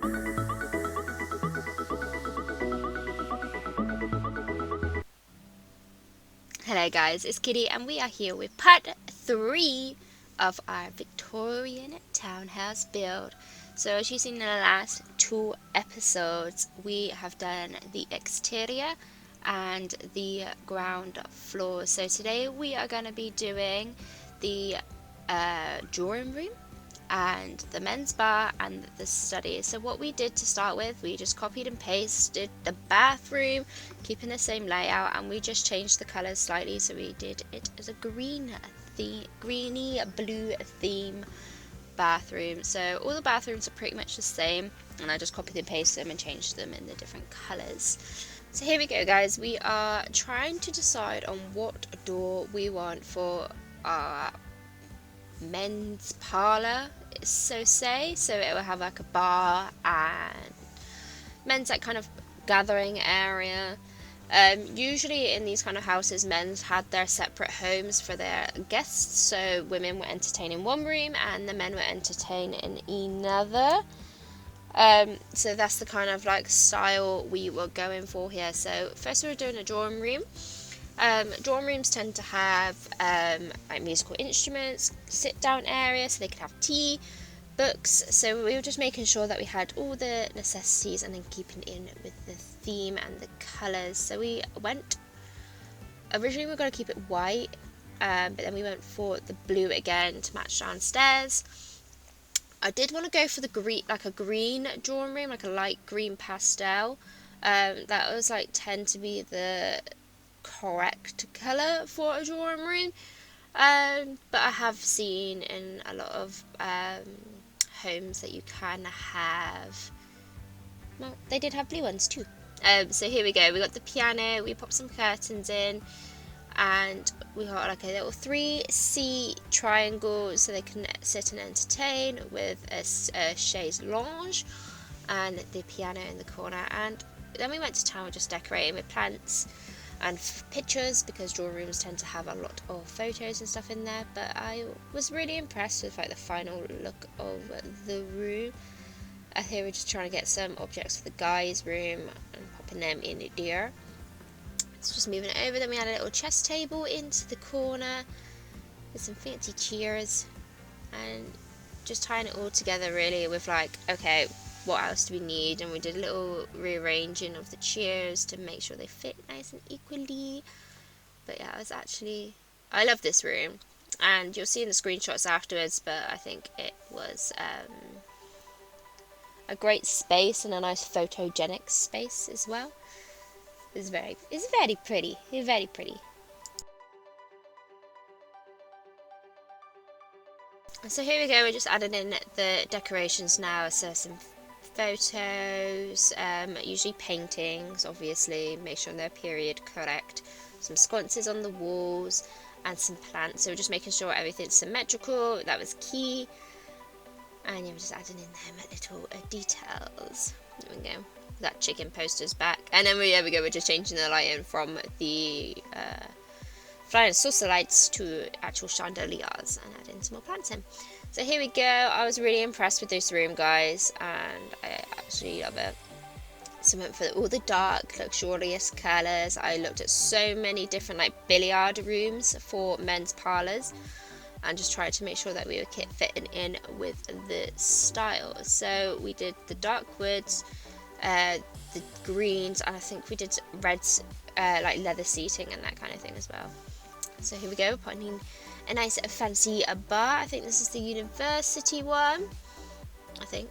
Hello guys, it's Kitty and we are here with part 3 of our Victorian townhouse build. So as you've seen in the last 2 episodes, we have done the exterior and the ground floor. So today we are going to be doing the drawing room and the men's bar and the study. So what we did to start with, we just copied and pasted the bathroom, keeping the same layout, and we just changed the colours slightly. So we did it as a greeny blue theme bathroom. So all the bathrooms are pretty much the same, and I just copied and pasted them and changed them in the different colours. So here we go guys, we are trying to decide on what door we want for our men's parlour, so it will have like a bar and men's like kind of gathering area. Usually in these kind of houses, men's had their separate homes for their guests, so women were entertained in one room and the men were entertained in another. So that's the kind of like style we were going for here. So first we were doing a drawing room. Drawing rooms tend to have like musical instruments, sit down area so they could have tea, books. So we were just making sure that we had all the necessities and then keeping in with the theme and the colours. So we went, originally we were going to keep it white, but then we went for the blue again to match downstairs. I did want to go for the green, like a green drawing room, like a light green pastel. That was like tend to be the correct colour for a drawing room, but I have seen in a lot of homes that you can have, well, they did have blue ones too. So here we go, we got the piano, we popped some curtains in, and we got like a little 3-seat triangle so they can sit and entertain with a chaise lounge and the piano in the corner. And then we went to town just decorating with plants and pictures, because drawing rooms tend to have a lot of photos and stuff in there. But I was really impressed with like the final look of the room. I think we're just trying to get some objects for the guys' room and popping them in there. It's just moving it over. Then we had a little chess table into the corner with some fancy chairs, and just tying it all together really with like, okay, what else do we need? And we did a little rearranging of the chairs to make sure they fit nice and equally. But yeah, I love this room, and you'll see in the screenshots afterwards, but I think it was a great space and a nice photogenic space as well. It's very pretty. It's very pretty. So here we go, we're just adding in the decorations now. So some photos, usually paintings, obviously, make sure they're period correct, some sconces on the walls, and some plants. So we're just making sure everything's symmetrical, that was key. And you're just adding in them little details. There we go. That chicken poster's back. And then there we go, we're just changing the lighting from the flying saucer lights to actual chandeliers and adding some more plants in. So here we go. I was really impressed with this room, guys, and I actually love it. So I went for all the dark, luxurious colours. I looked at so many different like billiard rooms for men's parlours, and just tried to make sure that we were fitting in with the style. So we did the dark woods, the greens, and I think we did reds, like leather seating and that kind of thing as well. So here we go, putting a nice fancy bar. I think this is the university one. I think.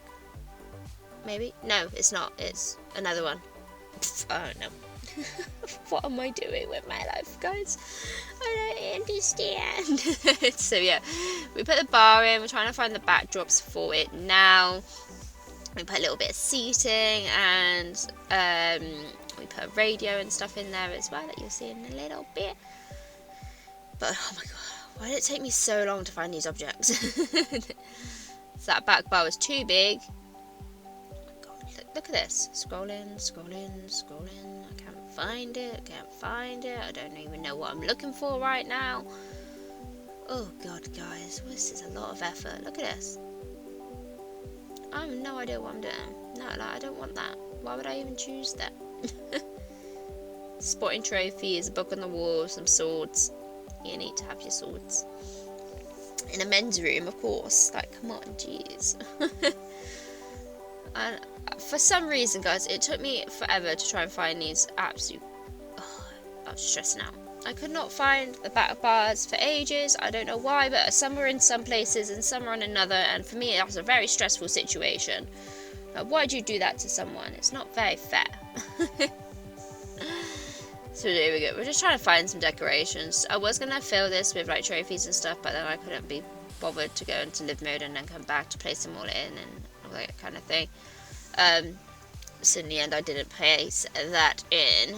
Maybe? No, it's not. It's another one. I don't know. What am I doing with my life, guys? I don't understand. So yeah, we put the bar in. We're trying to find the backdrops for it now. We put a little bit of seating, and we put a radio and stuff in there as well that you'll see in a little bit. But oh my god, why did it take me so long to find these objects? So that back bar was too big. Oh my god, look at this. Scrolling. I can't find it. I don't even know what I'm looking for right now. Oh god, guys, this is a lot of effort. Look at this. I have no idea what I'm doing. No, like, I don't want that. Why would I even choose that? Spotting trophies, a book on the wall, some swords. You need to have your swords. In a men's room, of course. Like, come on, jeez. And for some reason, guys, it took me forever to try and find these absolute... Oh, I was stressing out. I could not find the back bars for ages. I don't know why, but some were in some places and some were in another. And for me, it was a very stressful situation. Like, why'd you do that to someone? It's not very fair. So there we go. We're just trying to find some decorations. I was going to fill this with like trophies and stuff, but then I couldn't be bothered to go into live mode and then come back to place them all in and all that kind of thing. So in the end I didn't place that in.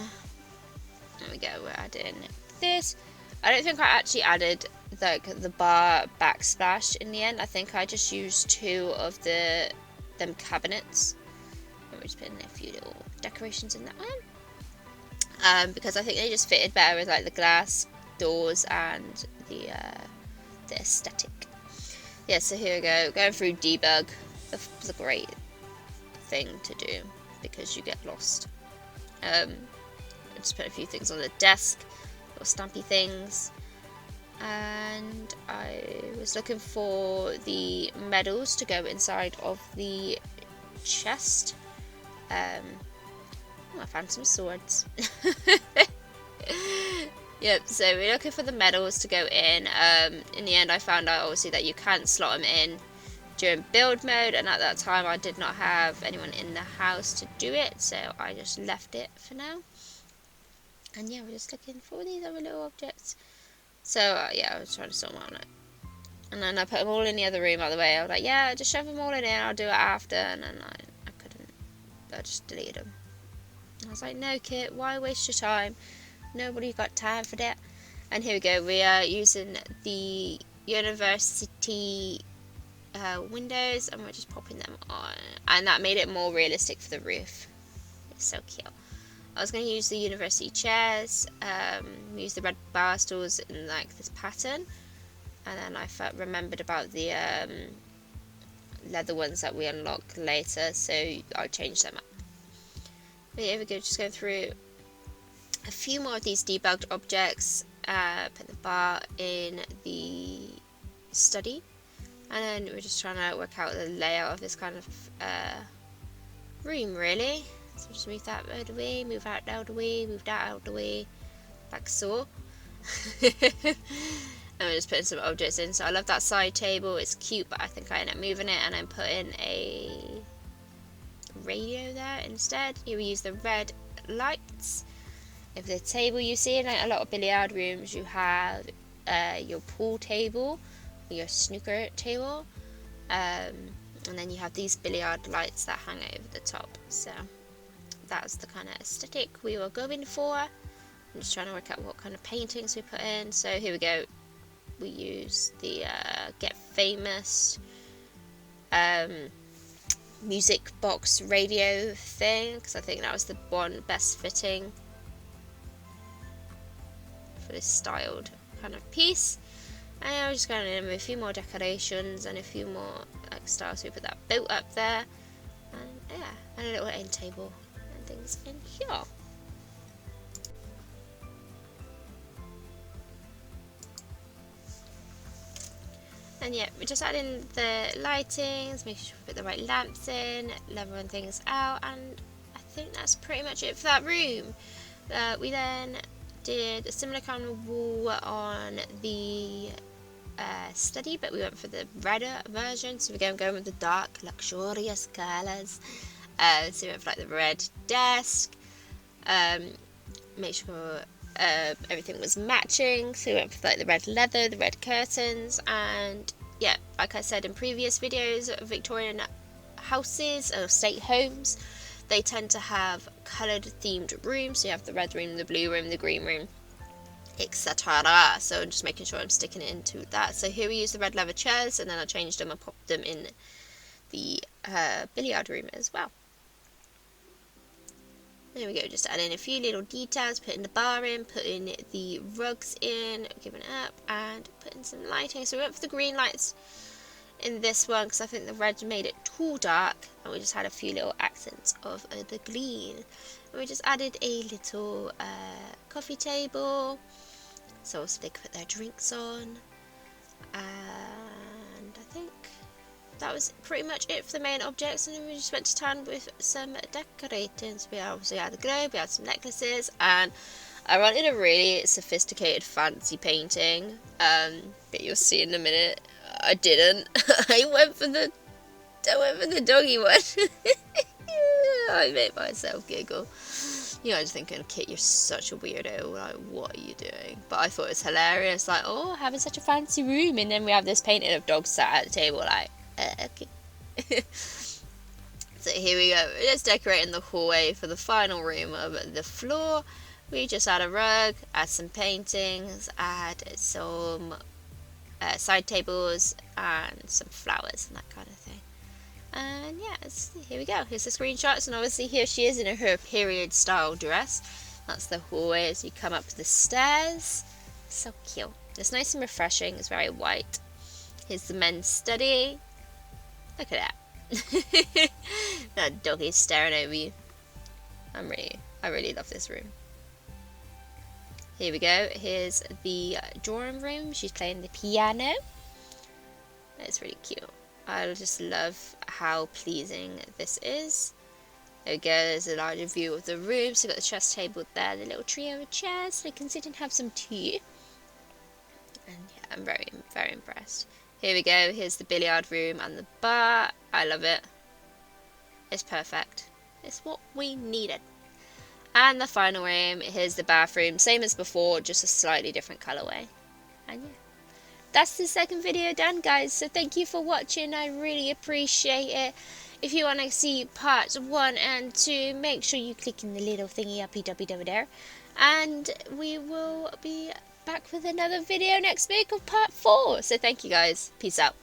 There we go, we're adding this. I don't think I actually added like the bar backsplash in the end. I think I just used 2 of them cabinets. And we're just putting a few little decorations in that one. Because I think they just fitted better with like the glass doors and the aesthetic. Yeah, so here we go. Going through debug. That's a great thing to do because you get lost. I just put a few things on the desk, little stampy things. And I was looking for the medals to go inside of the chest. I found some swords. Yep, so we're looking for the medals to go in. In the end I found out obviously that you can't slot them in during build mode, and at that time I did not have anyone in the house to do it, so I just left it for now. And yeah, we're just looking for these other little objects. So yeah, I was trying to sort them out. And then I put them all in the other room out of the way. I was like, yeah, just shove them all in here, I'll do it after. And then I couldn't. I just deleted them. I was like, no, Kit, why waste your time? Nobody got time for that. And here we go. We are using the university windows, and we're just popping them on. And that made it more realistic for the roof. It's so cute. I was going to use the university chairs, use the red bar stools in like this pattern. And then I remembered about the leather ones that we unlock later, so I'll change them up. But here we go, just going through a few more of these debugged objects. Put the bar in the study, and then we're just trying to work out the layout of this kind of room, really. So just move that out of the way, move that out of the way, move that out of the way, like so. And we're just putting some objects in. So I love that side table, it's cute, but I think I end up moving it and then putting a radio there instead. Here we use the red lights. If the table you see in like a lot of billiard rooms, you have your pool table or your snooker table, and then you have these billiard lights that hang over the top. So that's the kind of aesthetic we were going for. I'm just trying to work out what kind of paintings we put in. So here we go. We use the Get Famous music box radio thing, because I think that was the one best fitting for this styled kind of piece. And I'm just going in with a few more decorations and a few more like styles. So we put that boat up there, and yeah, and a little end table and things in here. And yeah, we're just adding the lightings, making sure we put the right lamps in, leveling things out, and I think that's pretty much it for that room. We then did a similar kind of wall on the study, but we went for the redder version, so we're going with the dark, luxurious colours. So we went for like the red desk, make sure everything was matching, so we went for like the red leather, the red curtains, and yeah, like I said in previous videos, Victorian houses or state homes, they tend to have coloured themed rooms. So you have the red room, the blue room, the green room, etc. So I'm just making sure I'm sticking it into that. So here we use the red leather chairs, and then I changed them and popped them in the billiard room as well. There we go, just adding a few little details, putting the bar in, putting the rugs in, giving it up, and putting some lighting. So we went for the green lights in this one because I think the red made it too dark, and we just had a few little accents of the green. And we just added a little coffee table so they could put their drinks on, and I think that was pretty much it for the main objects. And then we just went to town with some decorating. So we obviously had the globe, we had some necklaces, and I wanted a really sophisticated fancy painting that you'll see in a minute. I didn't. I went for the doggy one. I made myself giggle. You know, I was thinking, Kit, you're such a weirdo. Like, what are you doing? But I thought it was hilarious. Like, oh, having such a fancy room, and then we have this painting of dogs sat at the table. Like, okay. So here we go. We're just decorating the hallway for the final room of the floor. We just add a rug, add some paintings, add some side tables, and some flowers and that kind of thing. And yeah, here we go. Here's the screenshots, and obviously here she is in her period style dress. That's the hallway as you come up the stairs. So cute. It's nice and refreshing. It's very white. Here's the men's study. Look at that. That doggy's staring over you. I really love this room. Here we go. Here's the drawing room. She's playing the piano. It's really cute. I just love how pleasing this is. There we go. There's a larger view of the room. So we've got the chess table there, the little trio of chairs, so they can sit and have some tea. And yeah, I'm very, very impressed. Here we go. Here's the billiard room and the bar. I love it. It's perfect. It's what we needed. And the final room, here's the bathroom. Same as before, just a slightly different colourway. And yeah, that's the second video done, guys. So thank you for watching. I really appreciate it. If you want to see parts 1 and 2, make sure you click in the little thingy uppy duppy over there. And we will be back with another video next week of part 4. So thank you, guys. Peace out.